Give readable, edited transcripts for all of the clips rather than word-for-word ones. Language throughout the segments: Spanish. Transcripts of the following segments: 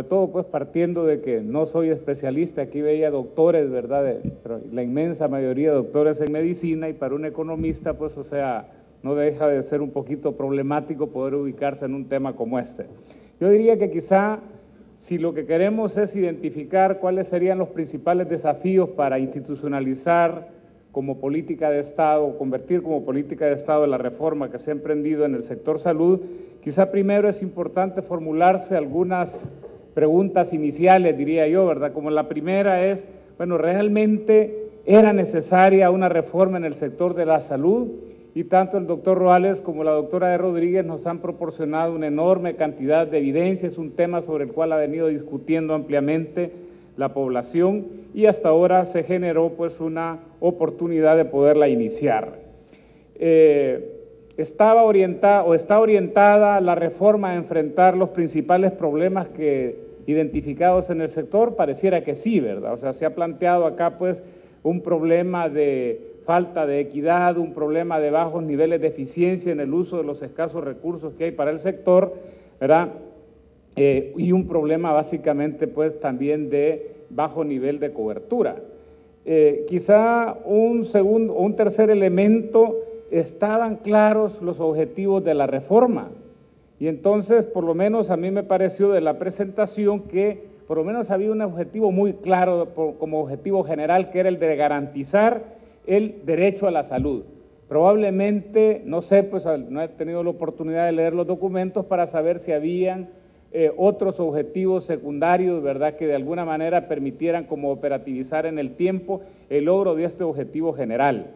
todo pues partiendo de que no soy especialista, aquí veía doctores, ¿verdad? Pero la inmensa mayoría de doctores en medicina, y para un economista pues o sea, no deja de ser un poquito problemático poder ubicarse en un tema como este. Yo diría que quizá si lo que queremos es identificar cuáles serían los principales desafíos para institucionalizar como política de Estado, convertir como política de Estado la reforma que se ha emprendido en el sector salud, quizá primero es importante formularse algunas preguntas iniciales, diría yo, ¿verdad? Como la primera es, bueno, ¿realmente era necesaria una reforma en el sector de la salud? Y tanto el doctor Roales como la doctora de Rodríguez nos han proporcionado una enorme cantidad de evidencia, es un tema sobre el cual ha venido discutiendo ampliamente la población y hasta ahora se generó pues una oportunidad de poderla iniciar. Está orientada la reforma a enfrentar los principales problemas que identificados en el sector, pareciera que sí, ¿verdad? O sea, se ha planteado acá pues un problema de falta de equidad, un problema de bajos niveles de eficiencia en el uso de los escasos recursos que hay para el sector, ¿verdad? Y un problema básicamente pues también de bajo nivel de cobertura. Quizá un tercer elemento, estaban claros los objetivos de la reforma, y entonces por lo menos a mí me pareció de la presentación que por lo menos había un objetivo muy claro como objetivo general, que era el de garantizar el derecho a la salud. Probablemente, no sé, pues no he tenido la oportunidad de leer los documentos para saber si habían otros objetivos secundarios, ¿verdad?, que de alguna manera permitieran como operativizar en el tiempo el logro de este objetivo general.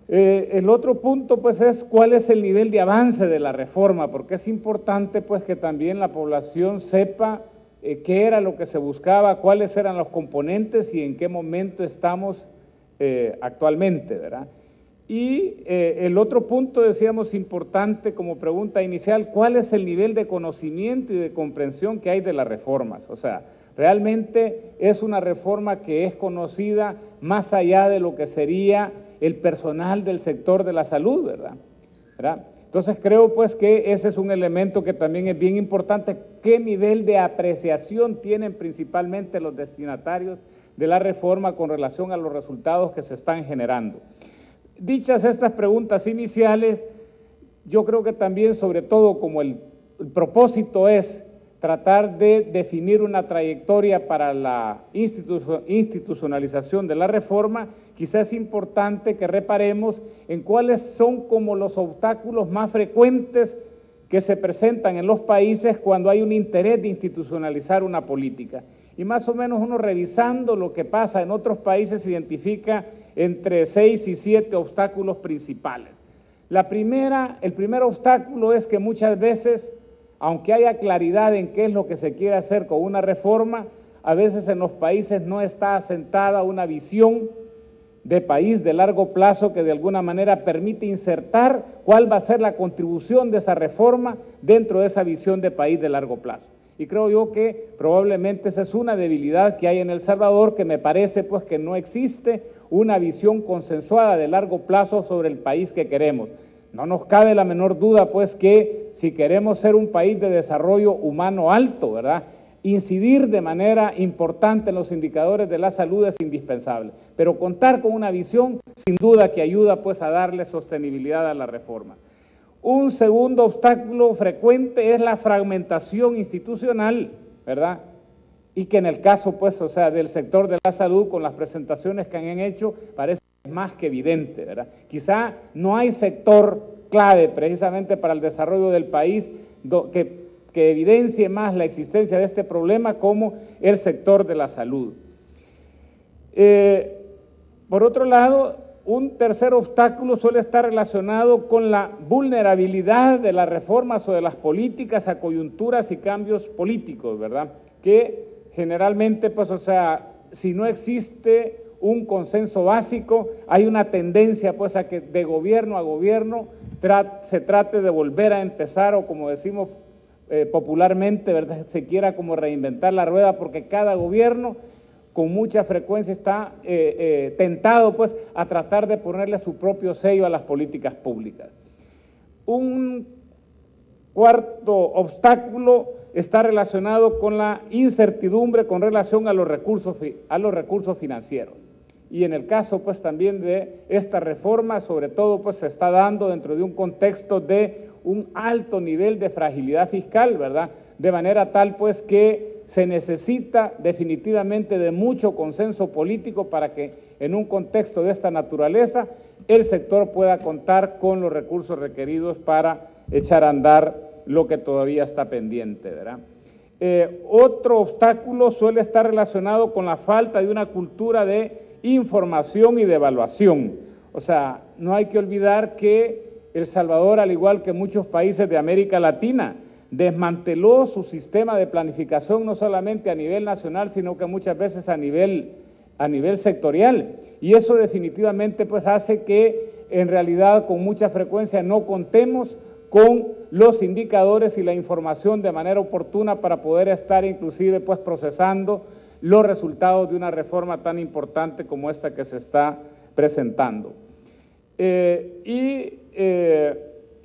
El otro punto pues es cuál es el nivel de avance de la reforma, porque es importante pues que también la población sepa qué era lo que se buscaba, cuáles eran los componentes y en qué momento estamos actualmente, ¿verdad? Y el otro punto, decíamos, importante como pregunta inicial, ¿cuál es el nivel de conocimiento y de comprensión que hay de las reformas? O sea, realmente es una reforma que es conocida más allá de lo que sería el personal del sector de la salud, ¿verdad? Entonces creo pues que ese es un elemento que también es bien importante, qué nivel de apreciación tienen principalmente los destinatarios de la reforma con relación a los resultados que se están generando. Dichas estas preguntas iniciales, yo creo que también, sobre todo, como el propósito es tratar de definir una trayectoria para la institucionalización de la reforma, quizás es importante que reparemos en cuáles son como los obstáculos más frecuentes que se presentan en los países cuando hay un interés de institucionalizar una política. Y más o menos uno revisando lo que pasa en otros países identifica entre 6 y 7 obstáculos principales. El primer obstáculo es que muchas veces, aunque haya claridad en qué es lo que se quiere hacer con una reforma, a veces en los países no está asentada una visión de país de largo plazo que de alguna manera permite insertar cuál va a ser la contribución de esa reforma dentro de esa visión de país de largo plazo. Y creo yo que probablemente esa es una debilidad que hay en El Salvador, que me parece pues que no existe una visión consensuada de largo plazo sobre el país que queremos. No nos cabe la menor duda pues que si queremos ser un país de desarrollo humano alto, ¿verdad?, incidir de manera importante en los indicadores de la salud es indispensable, pero contar con una visión sin duda que ayuda pues a darle sostenibilidad a la reforma. Un segundo obstáculo frecuente es la fragmentación institucional, ¿verdad?, y que en el caso pues, o sea, del sector de la salud, con las presentaciones que han hecho, parece más que evidente, ¿verdad? Quizá no hay sector clave precisamente para el desarrollo del país que evidencie más la existencia de este problema como el sector de la salud. Por otro lado, un tercer obstáculo suele estar relacionado con la vulnerabilidad de las reformas o de las políticas a coyunturas y cambios políticos, ¿verdad?, que generalmente, pues, o sea, si no existe un consenso básico, hay una tendencia, pues, a que de gobierno a gobierno se trate de volver a empezar, o como decimos popularmente, ¿verdad?, se quiera como reinventar la rueda, porque cada gobierno con mucha frecuencia está tentado pues a tratar de ponerle su propio sello a las políticas públicas. Un cuarto obstáculo está relacionado con la incertidumbre con relación a los recursos financieros. Y en el caso pues también de esta reforma, sobre todo pues se está dando dentro de un contexto de un alto nivel de fragilidad fiscal, ¿verdad? De manera tal pues que se necesita definitivamente de mucho consenso político para que en un contexto de esta naturaleza el sector pueda contar con los recursos requeridos para echar a andar lo que todavía está pendiente, ¿verdad? Otro obstáculo suele estar relacionado con la falta de una cultura de información y de evaluación. O sea, no hay que olvidar que El Salvador, al igual que muchos países de América Latina, desmanteló su sistema de planificación no solamente a nivel nacional, sino que muchas veces a nivel sectorial. Y eso definitivamente pues hace que en realidad con mucha frecuencia no contemos con los indicadores y la información de manera oportuna para poder estar inclusive pues procesando los resultados de una reforma tan importante como esta que se está presentando.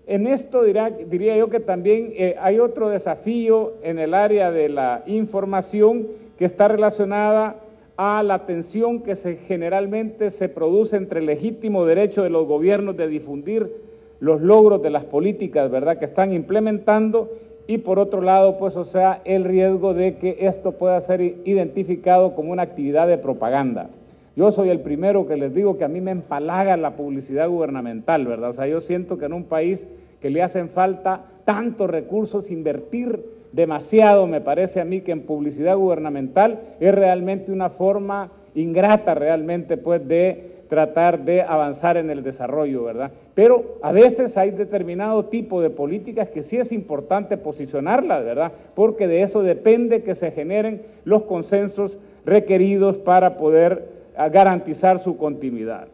En esto diría yo que también hay otro desafío en el área de la información que está relacionada a la tensión que generalmente se produce entre el legítimo derecho de los gobiernos de difundir los logros de las políticas, ¿verdad?, que están implementando, y por otro lado, pues, o sea, el riesgo de que esto pueda ser identificado como una actividad de propaganda. Yo soy el primero que les digo que a mí me empalaga la publicidad gubernamental, ¿verdad? O sea, yo siento que en un país que le hacen falta tantos recursos, invertir demasiado, me parece a mí, que en publicidad gubernamental es realmente una forma ingrata realmente, pues, de tratar de avanzar en el desarrollo, ¿verdad? Pero a veces hay determinado tipo de políticas que sí es importante posicionarlas, ¿verdad? Porque de eso depende que se generen los consensos requeridos para poder garantizar su continuidad.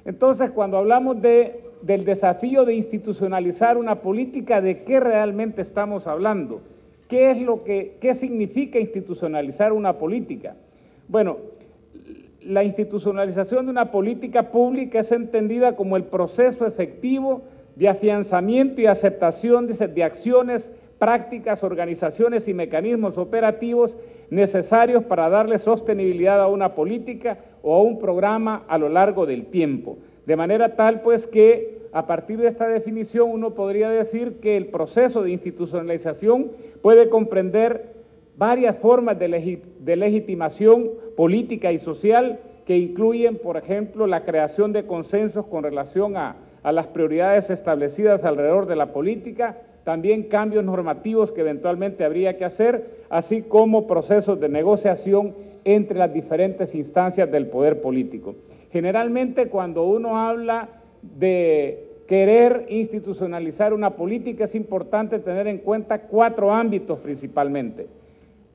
Entonces, cuando hablamos del desafío de institucionalizar una política, ¿de qué realmente estamos hablando? ¿Qué significa institucionalizar una política? Bueno, la institucionalización de una política pública es entendida como el proceso efectivo de afianzamiento y aceptación de acciones, prácticas, organizaciones y mecanismos operativos necesarios para darle sostenibilidad a una política o a un programa a lo largo del tiempo. De manera tal, pues, que a partir de esta definición uno podría decir que el proceso de institucionalización puede comprender varias formas de legitimación política y social que incluyen, por ejemplo, la creación de consensos con relación a las prioridades establecidas alrededor de la política, también cambios normativos que eventualmente habría que hacer, así como procesos de negociación entre las diferentes instancias del poder político. Generalmente, cuando uno habla de querer institucionalizar una política, es importante tener en cuenta 4 ámbitos principalmente: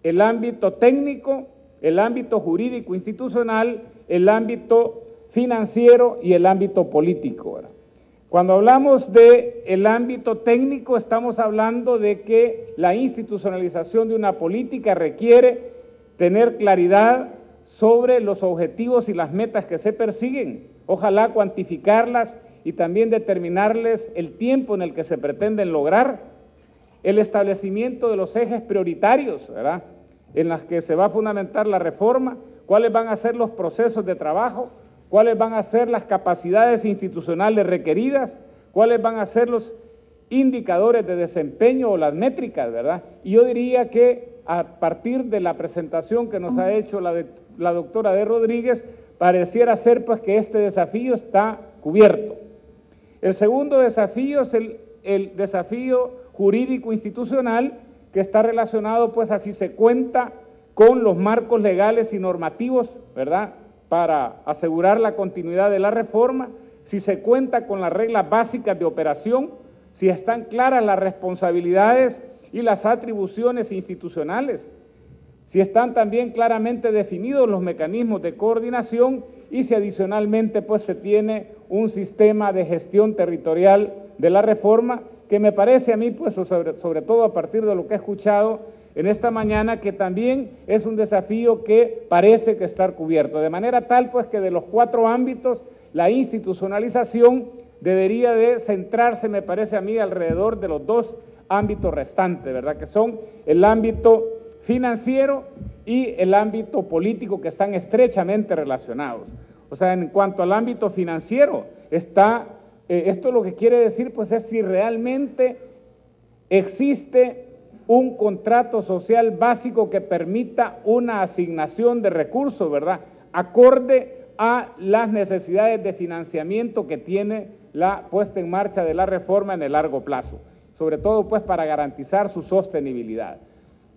el ámbito técnico, el ámbito jurídico institucional, el ámbito financiero y el ámbito político, ¿verdad? Cuando hablamos del ámbito técnico, estamos hablando de que la institucionalización de una política requiere tener claridad sobre los objetivos y las metas que se persiguen, ojalá cuantificarlas y también determinarles el tiempo en el que se pretenden lograr, el establecimiento de los ejes prioritarios, ¿verdad?, en las que se va a fundamentar la reforma, cuáles van a ser los procesos de trabajo, cuáles van a ser las capacidades institucionales requeridas, cuáles van a ser los indicadores de desempeño o las métricas, ¿verdad? Y yo diría que a partir de la presentación que nos ha hecho la doctora de Rodríguez, pareciera ser pues que este desafío está cubierto. El segundo desafío es el desafío jurídico institucional, que está relacionado pues a si se cuenta con los marcos legales y normativos, ¿verdad?, para asegurar la continuidad de la reforma, si se cuenta con las reglas básicas de operación, si están claras las responsabilidades y las atribuciones institucionales, si están también claramente definidos los mecanismos de coordinación y si adicionalmente pues se tiene un sistema de gestión territorial de la reforma, que me parece a mí, pues sobre todo a partir de lo que he escuchado en esta mañana, que también es un desafío que parece que está cubierto, de manera tal pues que de los 4 ámbitos, la institucionalización debería de centrarse, me parece a mí, alrededor de los dos ámbitos restantes, ¿verdad? Que son el ámbito financiero y el ámbito político, que están estrechamente relacionados. O sea, en cuanto al ámbito financiero, esto lo que quiere decir, pues, es si realmente existe un contrato social básico que permita una asignación de recursos, ¿verdad?, acorde a las necesidades de financiamiento que tiene la puesta en marcha de la reforma en el largo plazo, sobre todo pues para garantizar su sostenibilidad.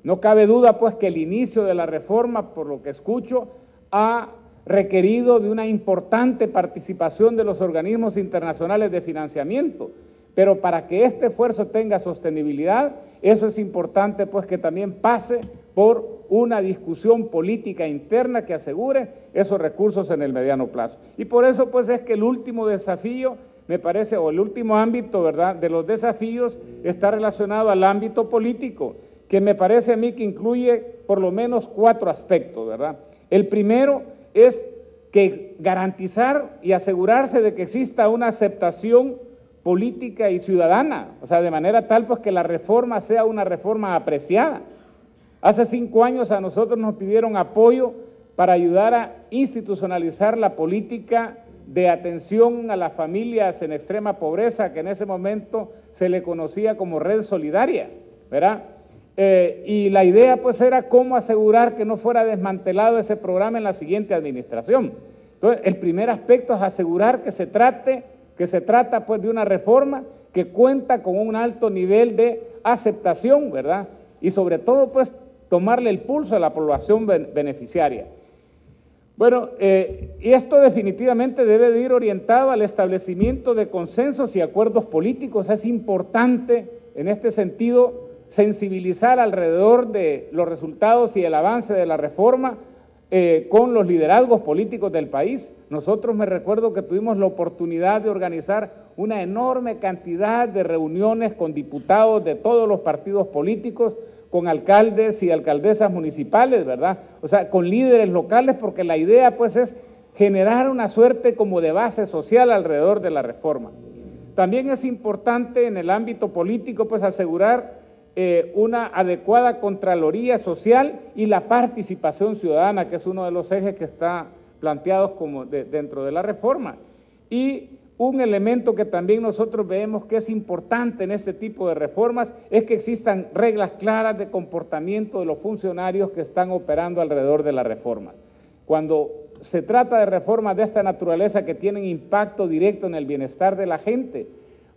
No cabe duda pues que el inicio de la reforma, por lo que escucho, ha requerido de una importante participación de los organismos internacionales de financiamiento, pero para que este esfuerzo tenga sostenibilidad, eso es importante pues que también pase por una discusión política interna que asegure esos recursos en el mediano plazo. Y por eso pues es que el último desafío, me parece, o el último ámbito, ¿verdad?, de los desafíos está relacionado al ámbito político, que me parece a mí que incluye por lo menos 4 aspectos, ¿verdad? El primero es que garantizar y asegurarse de que exista una aceptación política y ciudadana, o sea, de manera tal pues que la reforma sea una reforma apreciada. Hace 5 años a nosotros nos pidieron apoyo para ayudar a institucionalizar la política de atención a las familias en extrema pobreza, que en ese momento se le conocía como Red Solidaria, ¿verdad? Y la idea pues era cómo asegurar que no fuera desmantelado ese programa en la siguiente administración. Entonces, el primer aspecto es asegurar que se trata pues de una reforma que cuenta con un alto nivel de aceptación, ¿verdad? Y sobre todo pues tomarle el pulso a la población beneficiaria. Bueno, y esto definitivamente debe de ir orientado al establecimiento de consensos y acuerdos políticos. Es importante en este sentido sensibilizar alrededor de los resultados y el avance de la reforma con los liderazgos políticos del país. Nosotros me recuerdo que tuvimos la oportunidad de organizar una enorme cantidad de reuniones con diputados de todos los partidos políticos, con alcaldes y alcaldesas municipales, ¿verdad? O sea, con líderes locales, porque la idea pues es generar una suerte como de base social alrededor de la reforma. También es importante en el ámbito político pues asegurar una adecuada contraloría social y la participación ciudadana, que es uno de los ejes que está planteados como dentro de la reforma. Y un elemento que también nosotros vemos que es importante en este tipo de reformas es que existan reglas claras de comportamiento de los funcionarios que están operando alrededor de la reforma. Cuando se trata de reformas de esta naturaleza que tienen impacto directo en el bienestar de la gente,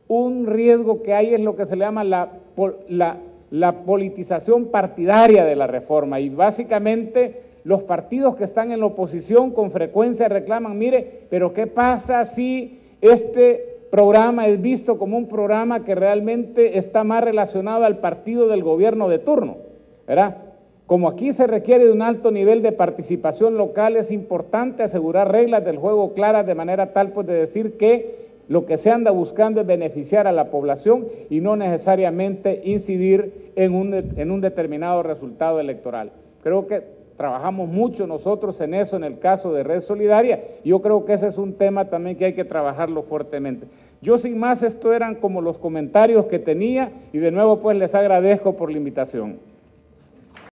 un riesgo que hay es lo que se le llama la politización partidaria de la reforma, y básicamente los partidos que están en la oposición con frecuencia reclaman, mire, pero ¿qué pasa si este programa es visto como un programa que realmente está más relacionado al partido del gobierno de turno, ¿verdad? Como aquí se requiere de un alto nivel de participación local, es importante asegurar reglas del juego claras de manera tal pues de decir que lo que se anda buscando es beneficiar a la población y no necesariamente incidir en un determinado resultado electoral. Creo que trabajamos mucho nosotros en eso en el caso de Red Solidaria, y yo creo que ese es un tema también que hay que trabajarlo fuertemente. Yo sin más, esto eran como los comentarios que tenía, y de nuevo pues les agradezco por la invitación.